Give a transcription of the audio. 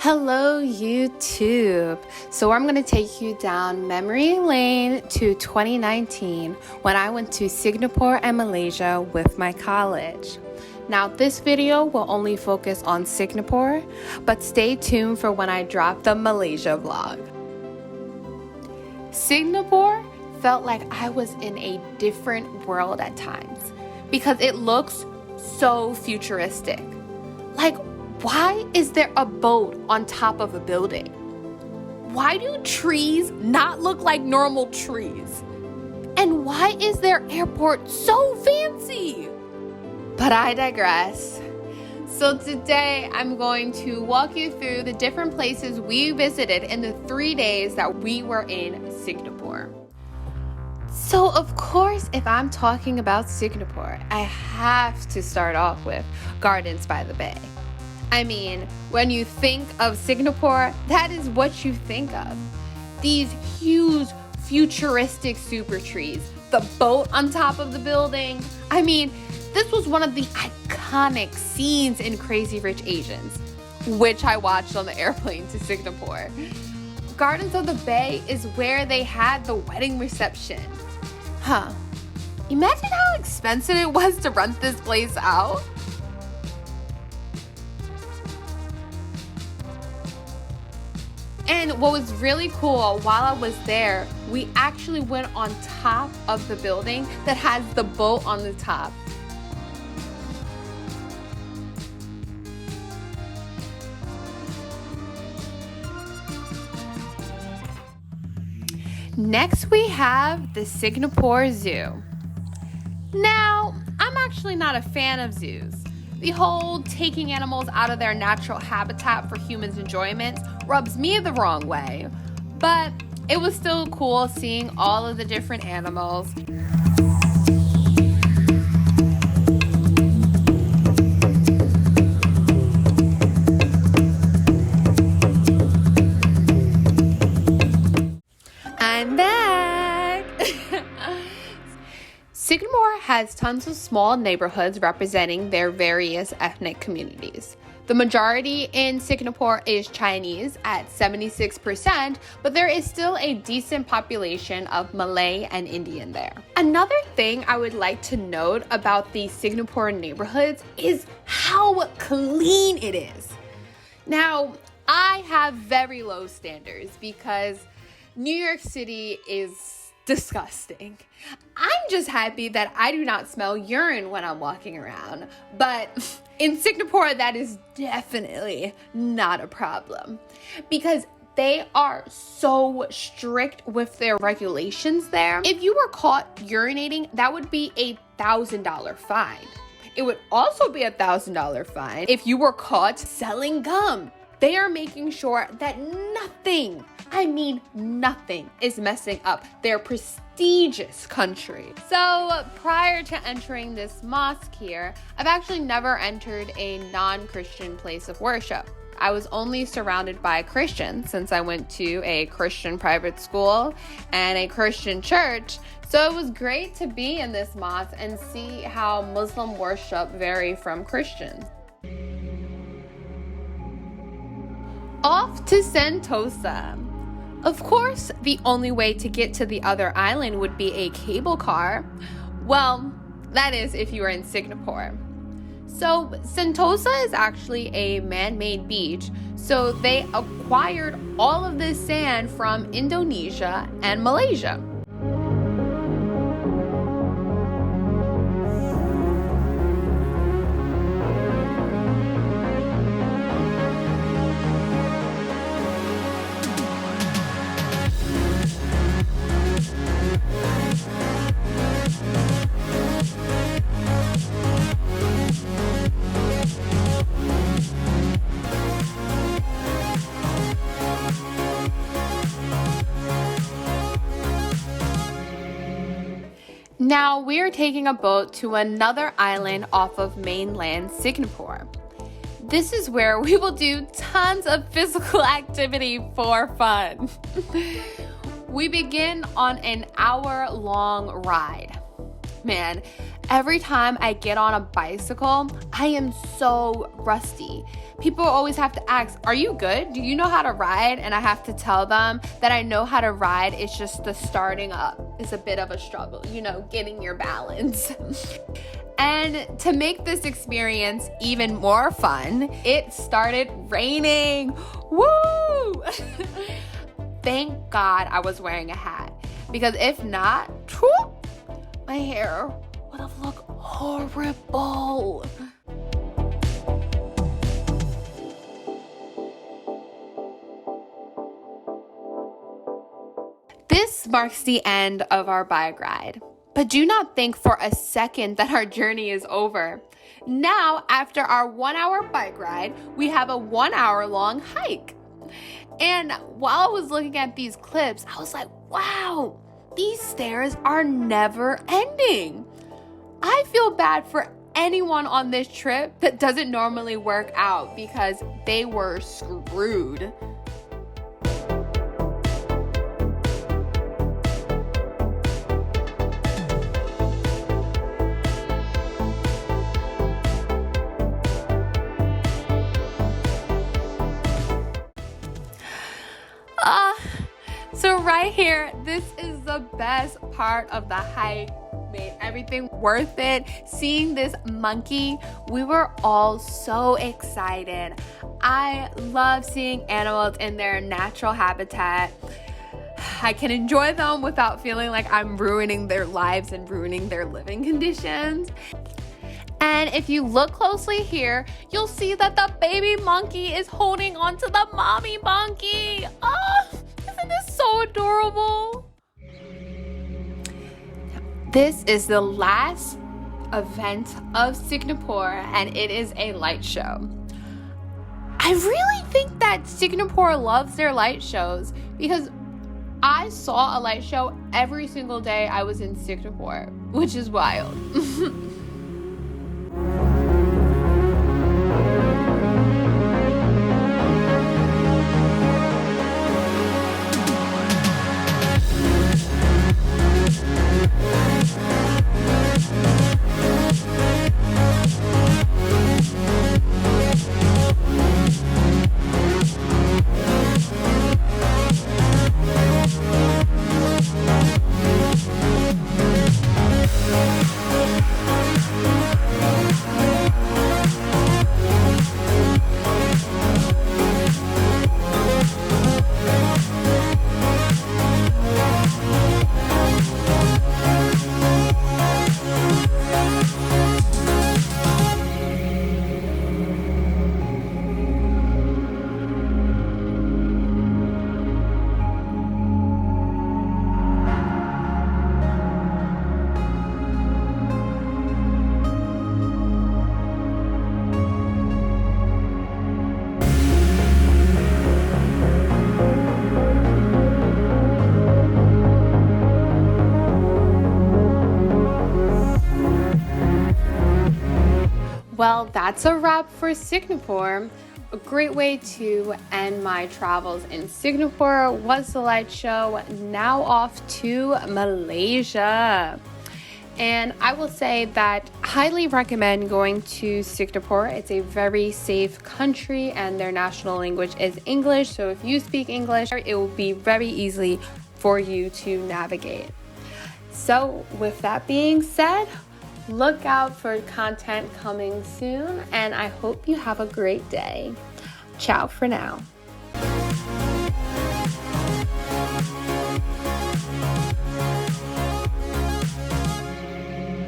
Hello YouTube! So I'm going to take you down memory lane to 2019 when I went to Singapore and Malaysia with my college. Now this video will only focus on Singapore, but stay tuned for when I drop the Malaysia vlog. Singapore felt like I was in a different world at times because it looks so futuristic. Like, why is there a boat on top of a building? Why do trees not look like normal trees? And why is their airport so fancy? But I digress. So today I'm going to walk you through the different places we visited in the 3 days that we were in Singapore. So of course, if I'm talking about Singapore, I have to start off with Gardens by the Bay. I mean, when you think of Singapore, that is what you think of. These huge, futuristic super trees, the boat on top of the building. I mean, this was one of the iconic scenes in Crazy Rich Asians, which I watched on the airplane to Singapore. Gardens of the Bay is where they had the wedding reception. Imagine how expensive it was to rent this place out. And what was really cool, while I was there, we actually went on top of the building that has the boat on the top. Next, we have the Singapore Zoo. Now, I'm actually not a fan of zoos. The whole taking animals out of their natural habitat for humans' enjoyment rubs me the wrong way. But it was still cool seeing all of the different animals. I'm back! Singapore has tons of small neighborhoods representing their various ethnic communities. The majority in Singapore is Chinese at 76%, but there is still a decent population of Malay and Indian there. Another thing I would like to note about the Singapore neighborhoods is how clean it is. Now, I have very low standards because New York City is disgusting. I'm just happy that I do not smell urine when I'm walking around. But in Singapore, that is definitely not a problem because they are so strict with their regulations there. If you were caught urinating, that would be a $1,000 fine. It would also be a $1,000 fine if you were caught selling gum. They are making sure that nothing, I mean nothing, is messing up their prestigious country. So prior to entering this mosque here, I've actually never entered a non-Christian place of worship. I was only surrounded by Christians since I went to a Christian private school and a Christian church. So it was great to be in this mosque and see how Muslim worship vary from Christians. Off to Sentosa. Of course, the only way to get to the other island would be a cable car. Well, that is if you are in Singapore. So Sentosa is actually a man-made beach. So they acquired all of this sand from Indonesia and Malaysia. Now we're taking a boat to another island off of mainland Singapore. This is where we will do tons of physical activity for fun. We begin on an hour-long ride. Man, Every time I get on a bicycle, I am so rusty. People always have to ask, are you good? Do you know how to ride? And I have to tell them that I know how to ride. It's just the starting up is a bit of a struggle, getting your balance. And to make this experience even more fun, it started raining. Woo! Thank God I was wearing a hat, because if not, my hair would have looked horrible. This marks the end of our bike ride. But do not think for a second that our journey is over. Now, after our 1 hour bike ride, we have a 1 hour long hike. And while I was looking at these clips, I was like, wow, these stairs are never ending. I feel bad for anyone on this trip that doesn't normally work out because they were screwed. So right here, this is the best part of the hike. Made everything worth it. Seeing this monkey, we were all so excited. I love seeing animals in their natural habitat. I can enjoy them without feeling like I'm ruining their lives and ruining their living conditions. And if you look closely here, you'll see that the baby monkey is holding onto the mommy monkey. Oh, isn't this so adorable? This is the last event of Singapore, and it is a light show. I really think that Singapore loves their light shows, because I saw a light show every single day I was in Singapore, which is wild. Well, that's a wrap for Singapore. A great way to end my travels in Singapore was the light show. Now off to Malaysia. And I will say that I highly recommend going to Singapore. It's a very safe country and their national language is English. So if you speak English, it will be very easy for you to navigate. So with that being said, look out for content coming soon, and I hope you have a great day. Ciao for now.